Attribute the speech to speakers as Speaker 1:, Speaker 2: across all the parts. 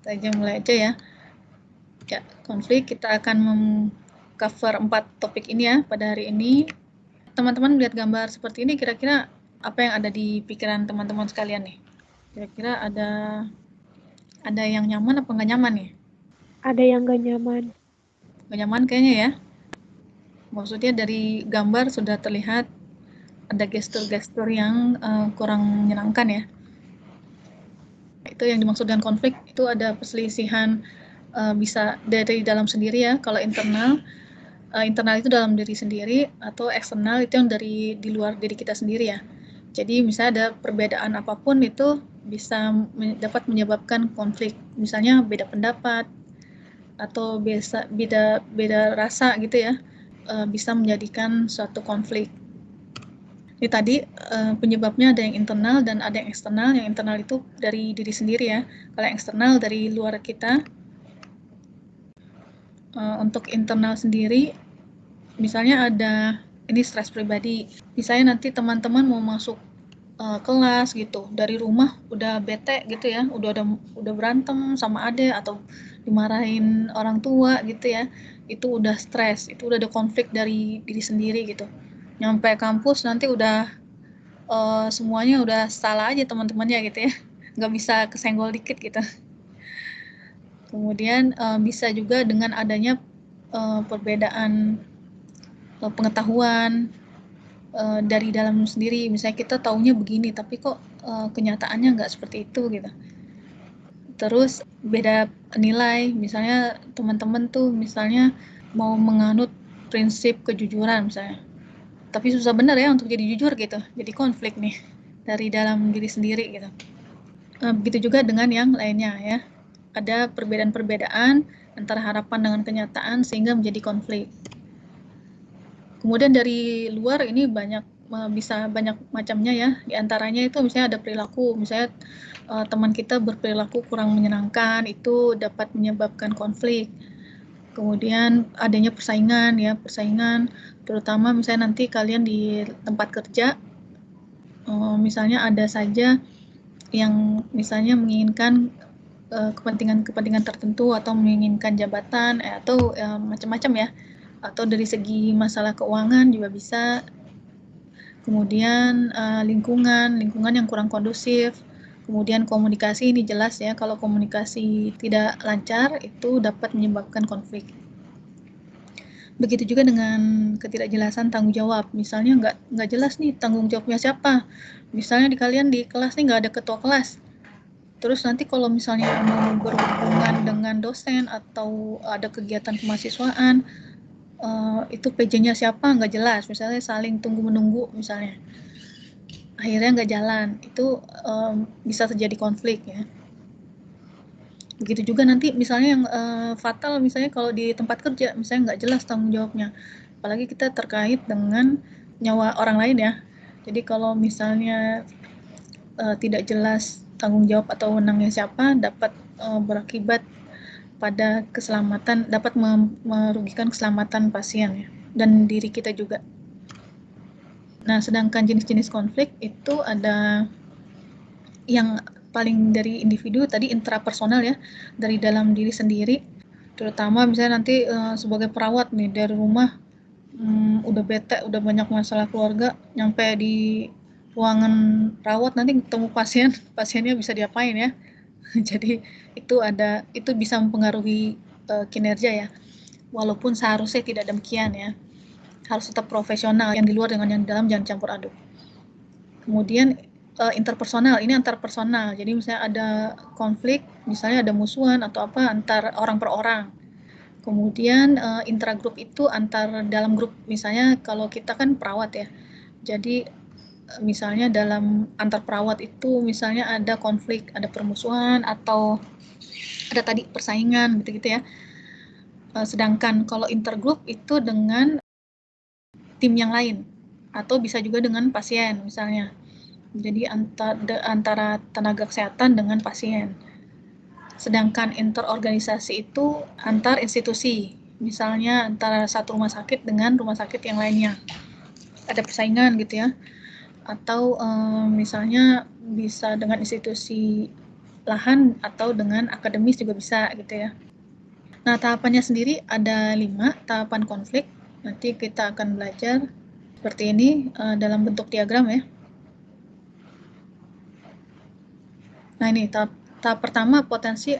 Speaker 1: Kita aja mulai aja ya. Ya, konflik kita akan cover 4 topik ini ya pada hari ini. Teman-teman melihat gambar seperti ini kira-kira apa yang ada di pikiran teman-teman sekalian nih? Kira-kira ada yang nyaman apa nggak nyaman nih?
Speaker 2: Ada yang nggak nyaman.
Speaker 1: Nggak nyaman kayaknya ya. Maksudnya dari gambar sudah terlihat ada gestur-gestur yang kurang menyenangkan ya. Itu yang dimaksud dengan konflik, itu ada perselisihan bisa dari dalam sendiri ya. Kalau internal itu dalam diri sendiri, atau eksternal itu yang dari di luar diri kita sendiri ya. Jadi misalnya ada perbedaan apapun itu bisa dapat menyebabkan konflik. Misalnya beda pendapat atau beda rasa gitu ya, bisa menjadikan suatu konflik. Ini tadi penyebabnya ada yang internal dan ada yang eksternal. Yang internal itu dari diri sendiri ya. Kalau yang eksternal dari luar kita. Untuk internal sendiri, misalnya ada ini stres pribadi. Misalnya nanti teman-teman mau masuk kelas gitu, dari rumah udah bete gitu ya, udah berantem sama adik atau dimarahin orang tua gitu ya. Itu udah stres, itu udah ada konflik dari diri sendiri gitu. Nyampe kampus nanti udah semuanya udah salah aja teman-temannya gitu ya, nggak bisa kesenggol dikit gitu. Kemudian bisa juga dengan adanya perbedaan pengetahuan dari dalam sendiri. Misalnya kita taunya begini, tapi kok kenyataannya nggak seperti itu gitu. Terus beda nilai, misalnya teman-teman tuh misalnya mau menganut prinsip kejujuran misalnya, tapi susah benar ya untuk jadi jujur gitu, jadi konflik nih dari dalam diri sendiri gitu. Begitu juga dengan yang lainnya ya, ada perbedaan-perbedaan antara harapan dengan kenyataan sehingga menjadi konflik. Kemudian dari luar ini bisa banyak macamnya ya, di antaranya itu misalnya ada perilaku, misalnya teman kita berperilaku kurang menyenangkan, itu dapat menyebabkan konflik. Kemudian adanya persaingan ya, terutama misalnya nanti kalian di tempat kerja, misalnya ada saja yang misalnya menginginkan kepentingan tertentu atau menginginkan jabatan atau macam-macam ya, atau dari segi masalah keuangan juga bisa. Kemudian lingkungan yang kurang kondusif. Kemudian komunikasi, ini jelas ya, kalau komunikasi tidak lancar itu dapat menyebabkan konflik. Begitu juga dengan ketidakjelasan tanggung jawab. Misalnya nggak jelas nih tanggung jawabnya siapa. Misalnya kalian di kelas nih nggak ada ketua kelas. Terus nanti kalau misalnya mau berhubungan dengan dosen atau ada kegiatan kemahasiswaan, itu PJ-nya siapa nggak jelas. Misalnya saling tunggu-menunggu misalnya. Akhirnya nggak jalan, itu bisa terjadi konflik ya. Begitu juga nanti misalnya yang fatal, misalnya kalau di tempat kerja misalnya nggak jelas tanggung jawabnya, apalagi kita terkait dengan nyawa orang lain ya. Jadi kalau misalnya tidak jelas tanggung jawab atau wewenangnya siapa, dapat berakibat pada keselamatan, dapat merugikan keselamatan pasien ya, dan diri kita juga. Nah, sedangkan jenis-jenis konflik itu ada yang paling dari individu tadi, intrapersonal ya, dari dalam diri sendiri, terutama misalnya nanti sebagai perawat nih dari rumah udah bete, udah banyak masalah keluarga, nyampe di ruangan rawat nanti ketemu pasiennya bisa diapain ya. Jadi itu bisa mempengaruhi kinerja ya, walaupun seharusnya tidak demikian ya, harus tetap profesional, yang di luar dengan yang di dalam jangan campur aduk. Kemudian interpersonal, ini antar personal, jadi misalnya ada konflik, misalnya ada musuhan atau apa antar orang per orang. Kemudian intragrup itu antar dalam grup, misalnya kalau kita kan perawat ya, jadi misalnya dalam antar perawat itu misalnya ada konflik, ada permusuhan atau ada tadi persaingan gitu-gitu ya. Sedangkan kalau intergrup itu dengan tim yang lain atau bisa juga dengan pasien misalnya. Jadi antara tenaga kesehatan dengan pasien. Sedangkan interorganisasi itu antar institusi, misalnya antara satu rumah sakit dengan rumah sakit yang lainnya. Ada persaingan gitu ya. Atau misalnya bisa dengan institusi lahan atau dengan akademis juga bisa gitu ya. Nah, tahapannya sendiri ada 5 tahapan konflik. Nanti kita akan belajar seperti ini dalam bentuk diagram ya. Nah, ini tahap pertama potensi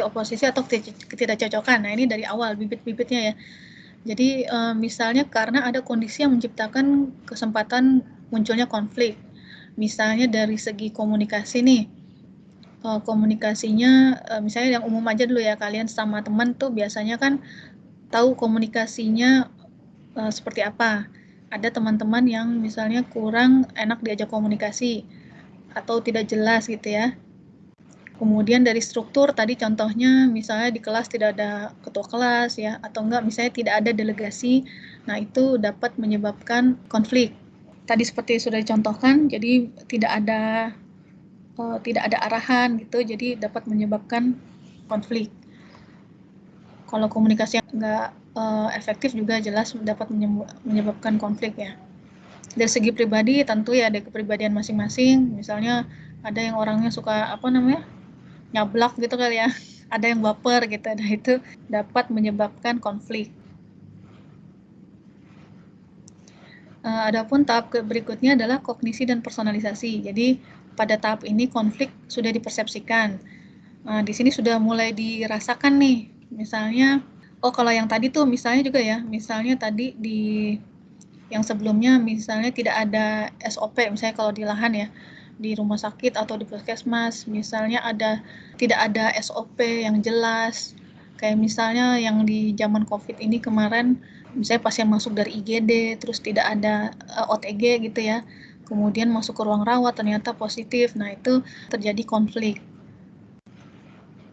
Speaker 1: oposisi atau ketidakcocokan. Nah, ini dari awal bibit-bibitnya ya. Jadi misalnya karena ada kondisi yang menciptakan kesempatan munculnya konflik. Misalnya dari segi komunikasi nih, komunikasinya misalnya yang umum aja dulu ya, kalian sama teman tuh biasanya kan tahu komunikasinya seperti apa. Ada teman-teman yang misalnya kurang enak diajak komunikasi atau tidak jelas gitu ya. Kemudian dari struktur tadi contohnya misalnya di kelas tidak ada ketua kelas ya, atau enggak misalnya tidak ada delegasi. Nah, itu dapat menyebabkan konflik. Tadi seperti sudah dicontohkan, jadi tidak ada arahan gitu, jadi dapat menyebabkan konflik. Kalau komunikasi yang enggak efektif juga jelas dapat menyebabkan konflik ya. Dari segi pribadi tentu ya ada kepribadian masing-masing. Misalnya ada yang orangnya suka nyablak gitu kali ya, ada yang baper gitu. Nah, itu dapat menyebabkan konflik. Adapun tahap berikutnya adalah kognisi dan personalisasi. Jadi pada tahap ini konflik sudah dipersepsikan. Di sini sudah mulai dirasakan nih. Misalnya, kalau yang tadi tuh misalnya juga ya, misalnya tadi di yang sebelumnya misalnya tidak ada SOP, misalnya kalau di lahan ya, di rumah sakit atau di puskesmas, misalnya tidak ada SOP yang jelas. Kayak misalnya yang di zaman COVID ini kemarin, misalnya pasien masuk dari IGD, terus tidak ada OTG gitu ya, kemudian masuk ke ruang rawat ternyata positif. Nah, itu terjadi konflik.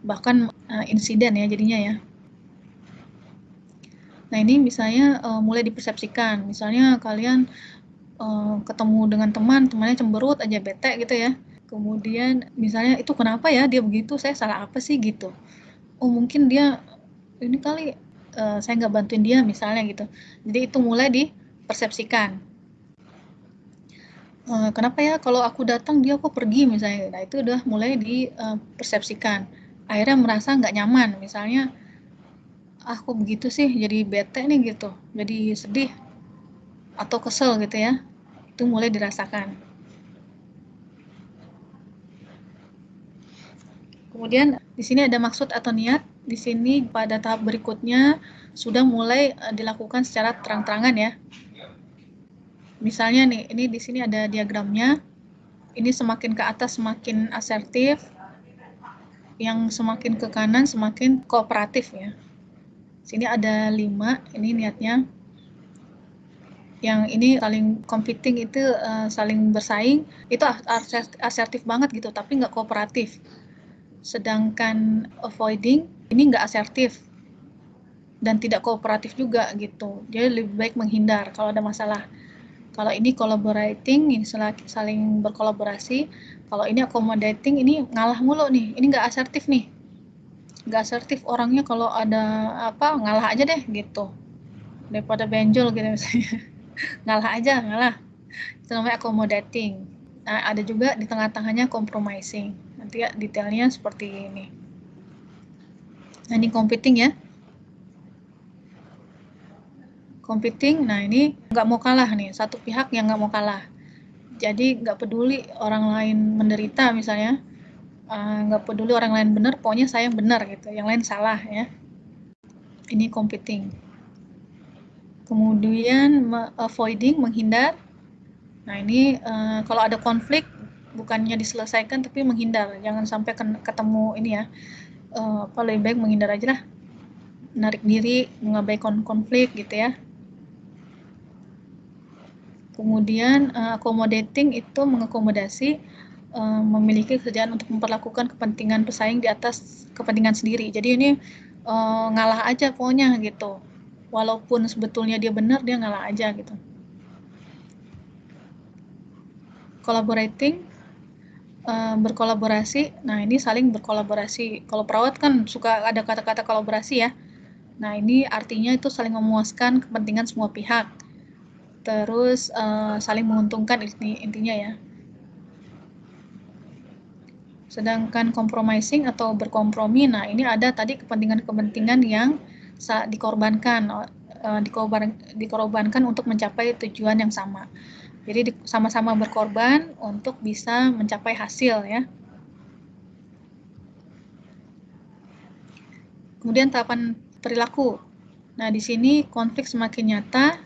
Speaker 1: Bahkan insiden ya jadinya ya. Nah, ini misalnya mulai dipersepsikan. Misalnya kalian ketemu dengan temannya cemberut aja, bete gitu ya. Kemudian misalnya, itu kenapa ya dia begitu, saya salah apa sih gitu. Mungkin dia ini kali saya nggak bantuin dia misalnya gitu. Jadi itu mulai dipersepsikan. Kenapa ya kalau aku datang dia kok pergi misalnya. Nah, itu udah mulai dipersepsikan. Akhirnya merasa nggak nyaman. Misalnya, kok begitu sih, jadi bete nih gitu, jadi sedih atau kesel gitu ya. Itu mulai dirasakan. Kemudian di sini ada maksud atau niat. Di sini pada tahap berikutnya sudah mulai dilakukan secara terang-terangan ya. Misalnya nih, ini di sini ada diagramnya. Ini semakin ke atas semakin asertif, yang semakin ke kanan semakin kooperatif ya. Sini ada 5, ini niatnya. Yang ini saling competing, itu saling bersaing, itu asertif banget gitu, tapi nggak kooperatif. Sedangkan avoiding ini nggak asertif dan tidak kooperatif juga gitu. Jadi lebih baik menghindar kalau ada masalah. Kalau ini collaborating, ini saling berkolaborasi. Kalau ini accommodating, ini ngalah mulu nih. Ini nggak asertif nih. Nggak asertif orangnya, kalau ada apa ngalah aja deh gitu. Daripada benjol gitu misalnya. Ngalah aja, ngalah. Itu namanya accommodating. Nah, ada juga di tengah-tengahnya compromising. Nanti ya detailnya seperti ini. Nah, ini competing ya. Competing, nah ini nggak mau kalah nih, satu pihak yang nggak mau kalah. Jadi nggak peduli orang lain menderita misalnya, nggak peduli orang lain benar, pokoknya saya yang benar gitu, yang lain salah ya. Ini competing. Kemudian avoiding, menghindar. Nah, ini kalau ada konflik bukannya diselesaikan tapi menghindar, jangan sampai ketemu ini ya. Lebih baik menghindar aja lah, menarik diri, mengabaikan konflik gitu ya. Kemudian accommodating itu mengakomodasi, memiliki kerjaan untuk memperlakukan kepentingan pesaing di atas kepentingan sendiri. Jadi ini ngalah aja pokoknya gitu. Walaupun sebetulnya dia benar, dia ngalah aja gitu. Collaborating, berkolaborasi. Nah, ini saling berkolaborasi. Kalau perawat kan suka ada kata-kata kolaborasi ya. Nah, ini artinya itu saling memuaskan kepentingan semua pihak. Terus saling menguntungkan intinya ya. Sedangkan compromising atau berkompromi, nah ini ada tadi kepentingan-kepentingan yang dikorbankan untuk mencapai tujuan yang sama. Jadi sama-sama berkorban untuk bisa mencapai hasil ya. Kemudian tahapan perilaku. Nah, di sini konflik semakin nyata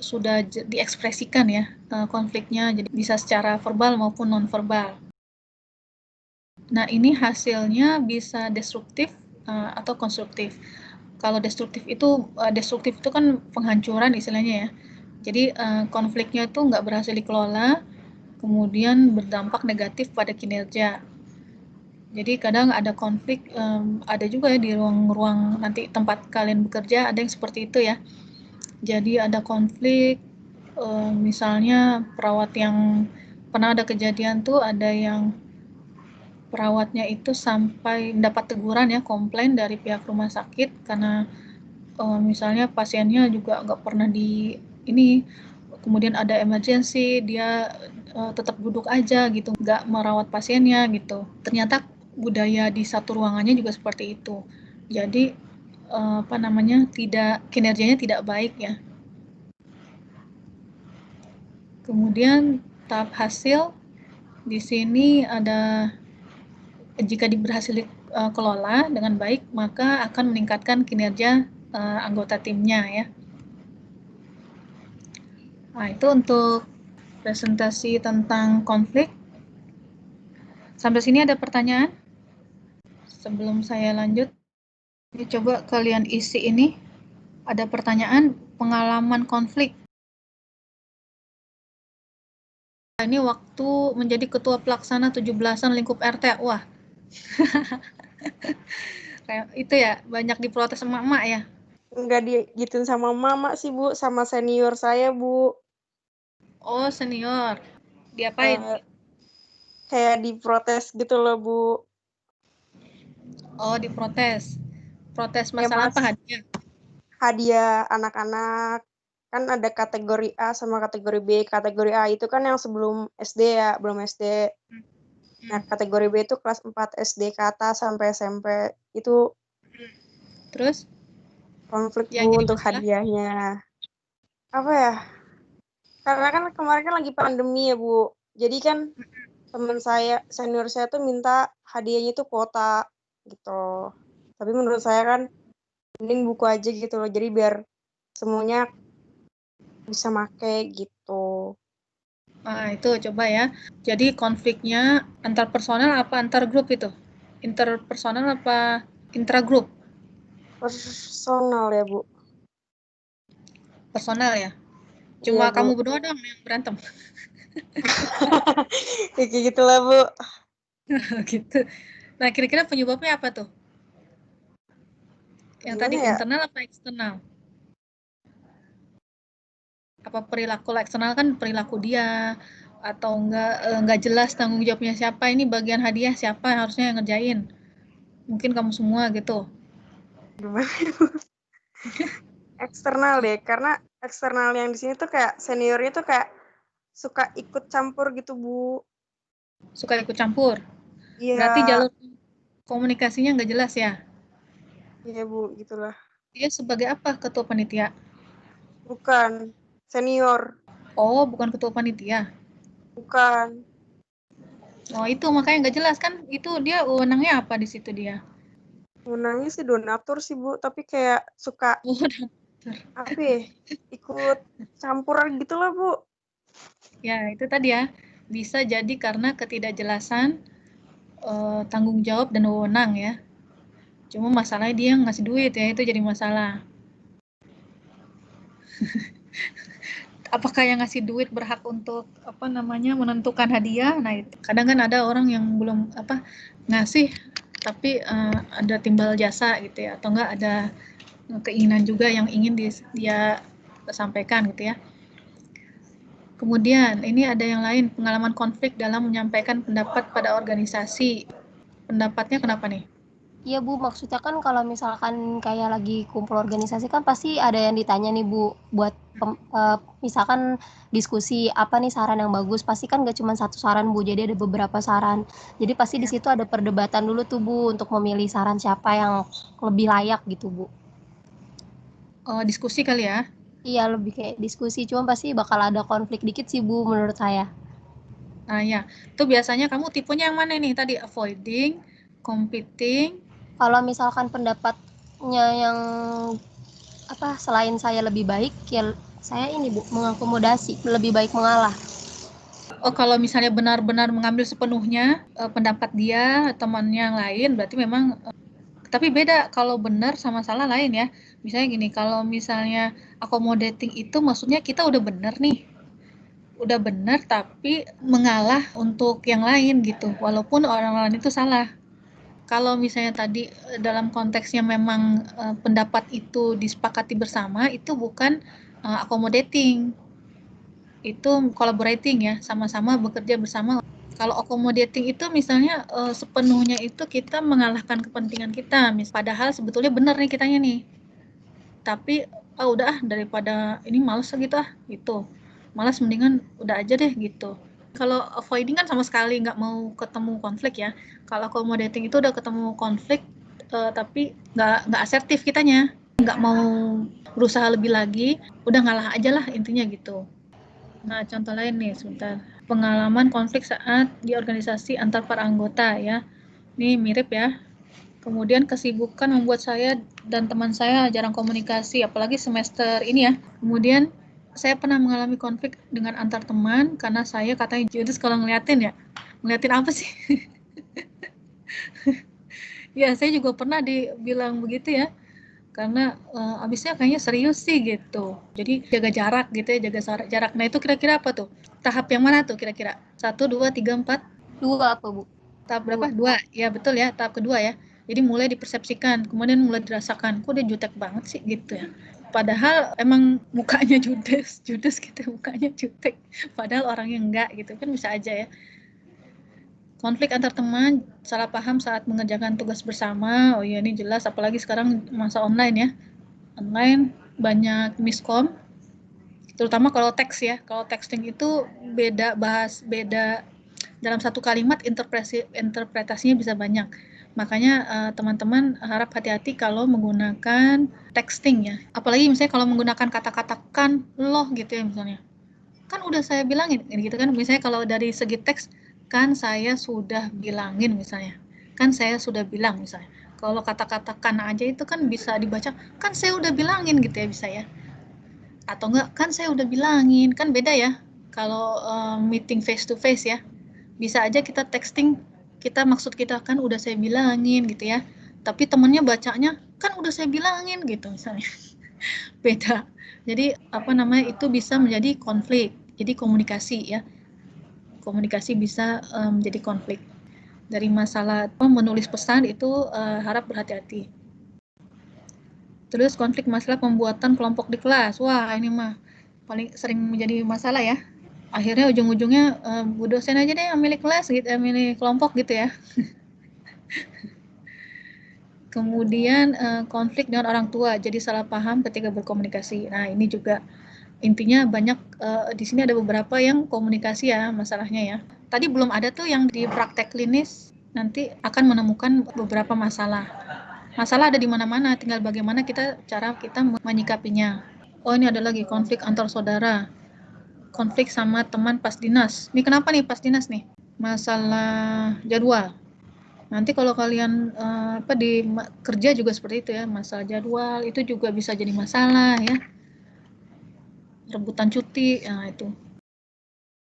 Speaker 1: sudah diekspresikan ya konfliknya, jadi bisa secara verbal maupun non-verbal. Nah, ini hasilnya bisa destruktif atau konstruktif. Kalau destruktif itu kan penghancuran istilahnya ya. Jadi konfliknya itu nggak berhasil dikelola, kemudian berdampak negatif pada kinerja. Jadi kadang ada konflik, ada juga ya di ruang-ruang nanti tempat kalian bekerja ada yang seperti itu ya. Jadi ada konflik, misalnya perawat yang pernah ada kejadian tuh ada yang perawatnya itu sampai mendapat teguran ya, komplain dari pihak rumah sakit karena misalnya pasiennya juga nggak pernah kemudian ada emergency, dia tetap duduk aja gitu, nggak merawat pasiennya gitu. Ternyata budaya di satu ruangannya juga seperti itu. Jadi kinerjanya tidak baik ya. Kemudian tahap hasil di sini ada jika berhasil dikelola dengan baik, maka akan meningkatkan kinerja anggota timnya ya. Nah, itu untuk presentasi tentang konflik. Sampai sini ada pertanyaan? Sebelum saya lanjut, ini coba kalian isi ini. Ada pertanyaan pengalaman konflik. Ini waktu menjadi ketua pelaksana 17-an lingkup RT. Wah. Kayak itu ya, banyak diprotes emak-emak ya.
Speaker 3: Enggak digituin sama mama sih, Bu, sama senior saya, Bu.
Speaker 1: Oh, senior. Diapain?
Speaker 3: Kayak diprotes gitu loh, Bu.
Speaker 1: Oh, diprotes. Protes masalah apa hadiah?
Speaker 3: Hadiah anak-anak. Kan ada kategori A sama kategori B. Kategori A itu kan yang sebelum SD ya, belum SD. Nah, kategori B itu kelas 4 SD ke atas sampai SMP. Itu
Speaker 1: Terus?
Speaker 3: konflik, Bu, untuk hadiahnya. Apa ya? Karena kan kemarin kan lagi pandemi ya, Bu. Jadi kan teman saya, senior saya tuh minta hadiahnya tuh kuota gitu. Tapi menurut saya kan mending buku aja gitu loh. Jadi biar semuanya bisa make gitu.
Speaker 1: Nah, itu coba ya. Jadi konfliknya antar personal apa antar grup itu? Interpersonal apa intragrup?
Speaker 3: Personal ya, Bu.
Speaker 1: Personal ya? Cuma
Speaker 3: Iya,
Speaker 1: kamu
Speaker 3: Bu.
Speaker 1: berdua dong yang berantem.
Speaker 3: Kayak gitu lah, Bu.
Speaker 1: Gitu. Nah, kira-kira penyebabnya apa tuh? Yang
Speaker 3: Gimana
Speaker 1: tadi
Speaker 3: ya?
Speaker 1: internal apa eksternal? Apa perilaku eksternal kan perilaku dia atau enggak jelas tanggung jawabnya siapa, ini bagian hadiah siapa yang harusnya yang ngerjain? Mungkin kamu semua gitu.
Speaker 3: Gimana, Bu? Eksternal deh, karena eksternal yang di sini tuh kayak seniornya tuh kayak suka ikut campur gitu, Bu.
Speaker 1: Suka ikut campur?
Speaker 3: Iya.
Speaker 1: Berarti jalur komunikasinya nggak jelas ya?
Speaker 3: Iya, Bu, gitulah.
Speaker 1: Dia sebagai apa ketua panitia?
Speaker 3: Bukan. Senior.
Speaker 1: Oh, bukan ketua panitia.
Speaker 3: Bukan.
Speaker 1: Oh, itu makanya nggak jelas kan? Itu dia wewenangnya apa di situ dia?
Speaker 3: Wewenangnya sih donatur sih, Bu, tapi kayak suka apa ya? Ikut campuran gitu lah, Bu.
Speaker 1: Ya, itu tadi ya. Bisa jadi karena ketidakjelasan tanggung jawab dan wewenang ya. Cuma masalahnya dia ngasih duit ya, itu jadi masalah. Apakah yang ngasih duit berhak untuk menentukan hadiah? Nah, itu. Kadang kan ada orang yang belum ngasih tapi ada timbal jasa gitu ya, atau enggak ada keinginan juga yang ingin dia sampaikan gitu ya. Kemudian ini ada yang lain, pengalaman konflik dalam menyampaikan pendapat pada organisasi. Pendapatnya kenapa nih?
Speaker 4: Iya Bu, maksudnya kan kalau misalkan kayak lagi kumpul organisasi kan pasti ada yang ditanya nih Bu, buat misalkan diskusi apa nih saran yang bagus, pasti kan gak cuma satu saran Bu, jadi ada beberapa saran. Jadi pasti di
Speaker 1: Ya.
Speaker 4: situ ada perdebatan dulu tuh Bu untuk memilih saran siapa yang lebih layak gitu Bu.
Speaker 1: Diskusi kali ya.
Speaker 4: Iya lebih kayak diskusi, cuma pasti bakal ada konflik dikit sih Bu menurut saya.
Speaker 1: Nah ya, itu biasanya kamu tipenya yang mana nih tadi? Avoiding, competing.
Speaker 4: Kalau misalkan pendapatnya yang apa selain saya lebih baik, ya saya ini Bu mengakomodasi, lebih baik mengalah.
Speaker 1: Kalau misalnya benar-benar mengambil sepenuhnya pendapat dia, temannya yang lain, berarti memang tapi beda kalau benar sama salah lain ya. Misalnya gini, kalau misalnya accommodating itu maksudnya kita udah benar nih. Udah benar tapi mengalah untuk yang lain gitu, walaupun orang lain itu salah. Kalau misalnya tadi dalam konteksnya memang pendapat itu disepakati bersama, itu bukan accommodating. Itu collaborating ya, sama-sama bekerja bersama. Kalau accommodating itu misalnya sepenuhnya itu kita mengalahkan kepentingan kita, padahal sebetulnya benar nih kitanya nih. Tapi udah daripada ini males gitu. Malas mendingan udah aja deh gitu. Kalau avoiding kan sama sekali nggak mau ketemu konflik ya. Kalau accommodating itu udah ketemu konflik tapi nggak asertif kitanya, nggak mau berusaha lebih lagi, udah ngalah aja lah intinya gitu. Nah, contoh lain nih, sebentar. Pengalaman konflik saat di organisasi antar para anggota ya. Ini mirip ya. Kemudian kesibukan membuat saya dan teman saya jarang komunikasi, apalagi semester ini ya. Kemudian saya pernah mengalami konflik dengan antar teman karena saya katanya judes kalau ngeliatin apa sih? Ya, saya juga pernah dibilang begitu ya. Karena abisnya kayaknya serius sih gitu. Jadi jaga jarak gitu ya, jaga jarak. Nah itu kira-kira apa tuh? Tahap yang mana tuh kira-kira? 1, 2, 3, 4?
Speaker 4: 2 apa Bu?
Speaker 1: Tahap berapa? 2. Ya betul ya, tahap kedua ya. Jadi mulai dipersepsikan, kemudian mulai dirasakan. Kok dia jutek banget sih gitu ya. Padahal emang mukanya judes gitu mukanya jutek. Padahal orangnya enggak gitu kan bisa aja ya. Konflik antar teman, salah paham saat mengerjakan tugas bersama. Oh iya ini jelas apalagi sekarang masa online ya. Online banyak miskom, terutama kalau teks ya. Kalau texting itu beda beda dalam satu kalimat interpretasinya bisa banyak. Makanya teman-teman harap hati-hati kalau menggunakan texting ya. Apalagi misalnya kalau menggunakan kata-kata kan, loh gitu ya misalnya. Kan udah saya bilangin gitu kan. Misalnya kalau dari segi teks kan saya sudah bilangin misalnya. Kan saya sudah bilang misalnya. Kalau kata-kata kan aja itu kan bisa dibaca kan saya udah bilangin gitu ya bisa ya. Atau enggak kan saya udah bilangin, kan beda ya. Kalau meeting face to face ya. Bisa aja kita texting, kita maksud kita kan udah saya bilangin gitu ya. Tapi temennya bacanya kan udah saya bilangin gitu misalnya. Beda. Jadi apa namanya itu bisa menjadi konflik. Jadi komunikasi ya. Komunikasi bisa menjadi konflik. Dari masalah menulis pesan itu harap berhati-hati. Terus konflik masalah pembuatan kelompok di kelas. Wah, ini mah paling sering menjadi masalah ya. Akhirnya ujung-ujungnya Bu dosen aja deh yang milih kelas gitu, milih kelompok gitu ya. Kemudian konflik dengan orang tua, jadi salah paham ketika berkomunikasi. Nah, ini juga intinya banyak di sini ada beberapa yang komunikasi ya masalahnya ya. Tadi belum ada tuh yang di praktek klinis nanti akan menemukan beberapa masalah. Masalah ada di mana-mana, tinggal bagaimana cara kita menyikapinya. Oh, ini ada lagi konflik antar saudara. Konflik sama teman pas dinas. Ini kenapa nih pas dinas nih? Masalah jadwal. Nanti kalau kalian di kerja juga seperti itu ya, masalah jadwal itu juga bisa jadi masalah ya. Rebutan cuti, nah itu.